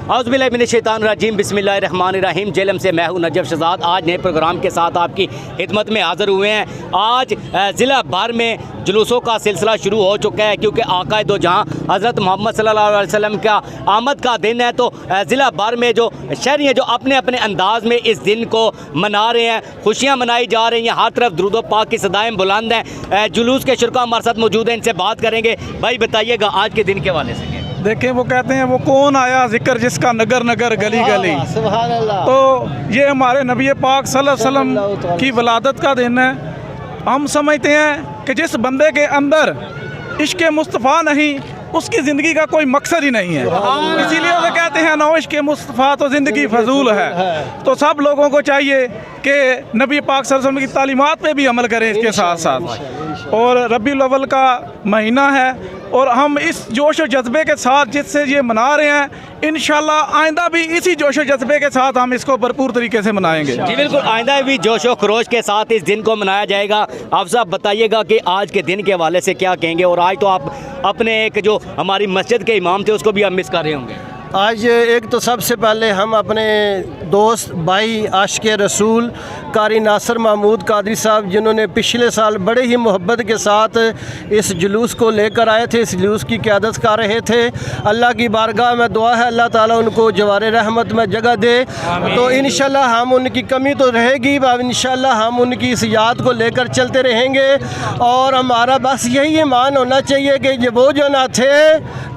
औज़ुबिल्लाहिमिनश्शैतानिर्रजीम बिस्मिल्लाहिर्रहमानिर्रहीम। जेलम से मैं हूँ नजफ शहजाद। आज नए प्रोग्राम के साथ आपकी खिदमत में हाज़िर हुए हैं। आज ज़िला भर में जुलूसों का सिलसिला शुरू हो चुका है, क्योंकि आक़ाए दो जहाँ हज़रत मोहम्मद सल्लल्लाहु अलैहि वसल्लम का आमद का दिन है। तो ज़िला भर में जो शहरी हैं, जो अपने अपने अंदाज़ में इस दिन को मना रहे हैं, खुशियाँ मनाई जा रही हैं। हर तरफ दुरूद व पाक की सदाएँ बुलंद हैं। जुलूस के शुरा हमारे साथ मौजूद हैं, इनसे बात करेंगे। भाई बताइएगा आज के दिन के हवाले से। देखें, वो कहते हैं वो कौन आया जिक्र जिसका नगर नगर गली गली। सुभान अल्लाह। तो ये हमारे नबी पाक सल्लल्लाहु अलैहि वसल्लम की वलादत का दिन है। हम समझते हैं कि जिस बंदे के अंदर इश्क मुस्तफ़ा नहीं, उसकी ज़िंदगी का कोई मकसद ही नहीं है। इसीलिए वो कहते हैं ना इश्क मुस्तफ़ा तो ज़िंदगी फजूल है। तो सब लोगों को चाहिए कि नबी पाक सल्लल्लाहु अलैहि वसल्लम की तालीमात पे भी अमल करें इसके साथ साथ। और रबीउल अव्वल का महीना है और हम इस जोश और जज्बे के साथ जिससे ये मना रहे हैं, इंशाल्लाह आइंदा भी इसी जोश और जज्बे के साथ हम इसको भरपूर तरीके से मनाएंगे। जी बिल्कुल, आइंदा भी जोश व खरोश के साथ इस दिन को मनाया जाएगा। आप साहब बताइएगा कि आज के दिन के हवाले से क्या कहेंगे। और आज तो आप अपने एक जो हमारी मस्जिद के इमाम थे उसको भी आप मिस कर रहे होंगे। आज एक तो सबसे पहले हम अपने दोस्त भाई आशिक़ रसूल कारी नासिर महमूद कादरी साहब, जिन्होंने पिछले साल बड़े ही मोहब्बत के साथ इस जुलूस को लेकर आए थे, इस जुलूस की क़यादत कर रहे थे। अल्लाह की बारगाह में दुआ है अल्लाह ताला उनको जवारे रहमत में जगह दे। तो इंशाल्लाह हम उनकी कमी तो रहेगी, इंशाल्लाह हम उनकी इस याद को लेकर चलते रहेंगे। और हमारा बस यही ईमान होना चाहिए कि वो जो ना थे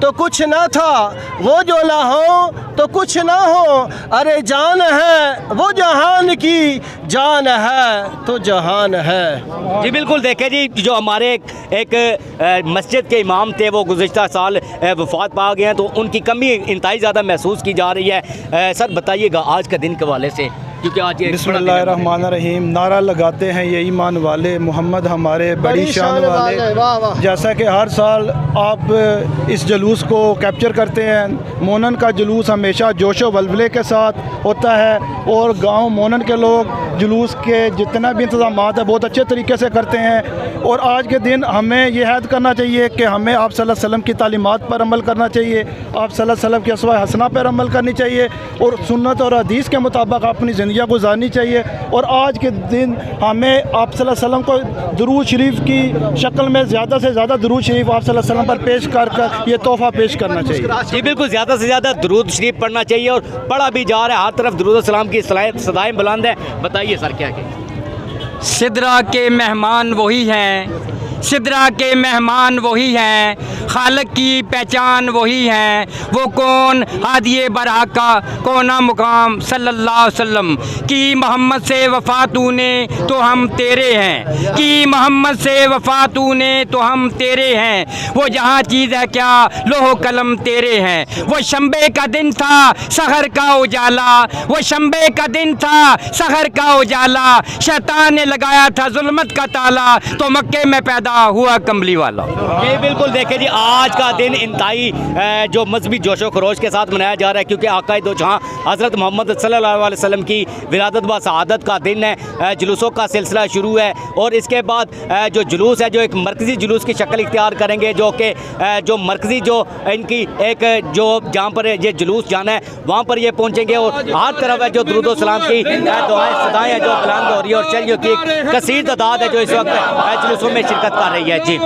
तो कुछ ना था, वो जो ना हो तो कुछ ना हो। अरे जान है वो जहान की, जान है तो जहान है। जी बिल्कुल, देखे जी, जो हमारे एक मस्जिद के इमाम थे वो गुज़िश्ता साल वफ़ात पा गए हैं, तो उनकी कमी इंतहाई ज़्यादा महसूस की जा रही है। सर बताइएगा आज का दिन के हवाले से, क्योंकि आज ये बिस्मिल्लाहिर्रहमानिर्रहीम नारा लगाते हैं ये ईमान वाले, मोहम्मद हमारे बड़ी शान वाले। जैसा कि हर साल आप इस जुलूस को कैप्चर करते हैं, मोनन का जुलूस हमेशा जोशो वल्वले के साथ होता है और गांव मोनन के लोग जुलूस के जितना भी इंतज़ाम है बहुत अच्छे तरीके से करते हैं। और आज के दिन हमें यह याद करना चाहिए कि हमें आप सल्लल्लाहु अलैहि वसल्लम की तालीमात पर अमल करना चाहिए, आप सल्लल्लाहु अलैहि वसल्लम की अस्वा हसना पर अमल करनी चाहिए और सुन्नत और हदीस के मुताबिक अपनी ज़िंदगी गुजारनी चाहिए। और आज के दिन हमें आप सल्लल्लाहु अलैहि वसल्लम को दुरूद शरीफ की शक्ल में ज़्यादा से ज़्यादा दुरूद शरीफ आप सल्लल्लाहु अलैहि वसल्लम पर पेश कर ये तोहफ़ा पेश करना चाहिए। जी बिल्कुल, ज़्यादा से ज़्यादा दुरूद शरीफ पढ़ना चाहिए और पढ़ा भी जा रहा है। हर तरफ दुरूद सलाम की सदाएँ बुलंद है। बताइए सर क्या कहें। सिदरा के मेहमान वही हैं, सिदरा के मेहमान वही हैं, खालिक की पहचान वही हैं। वो कौन हादिये बरहा का कोना मुकाम सल्लल्लाहु अलैहि वसल्लम की मोहम्मद से वफ़ा तूने तो हम तेरे हैं, कि मोहम्मद से वफ़ा तूने तो हम तेरे हैं। वो जहाँ चीज़ है क्या लोहो कलम तेरे हैं। वो शंबे का दिन था सहर का उजाला, वो शंबे का दिन था सहर का उजाला। शैतान ने लगाया था जुल्मत का ताला, तो मक्के में पैदा हुआ कमली वाला। ये बिल्कुल देखे जी, आज का दिन इंतहाई जो मजहबी जोशो खरोश के साथ मनाया जा रहा है, क्योंकि आक़ाए दो जहाँ हज़रत मोहम्मद सल्लल्लाहु अलैहि वसल्लम की विलादत व शहादत का दिन है। जुलूसों का सिलसिला शुरू है और इसके बाद जो जुलूस है जो एक मरकज़ी जुलूस की शक्ल इख्तियार करेंगे, जो कि जो मरकज़ी जो इनकी एक जो जहाँ पर ये जुलूस जाना है वहाँ पर ये पहुँचेंगे। और हर तरफ है जो दुरूद व सलाम की दुआएँ सदाएँ हैं जो बुलंद हो रही है और शहरियों की एक कसीर तादाद है जो इस वक्त जुलूसों में शिरकत कर रही है। जी।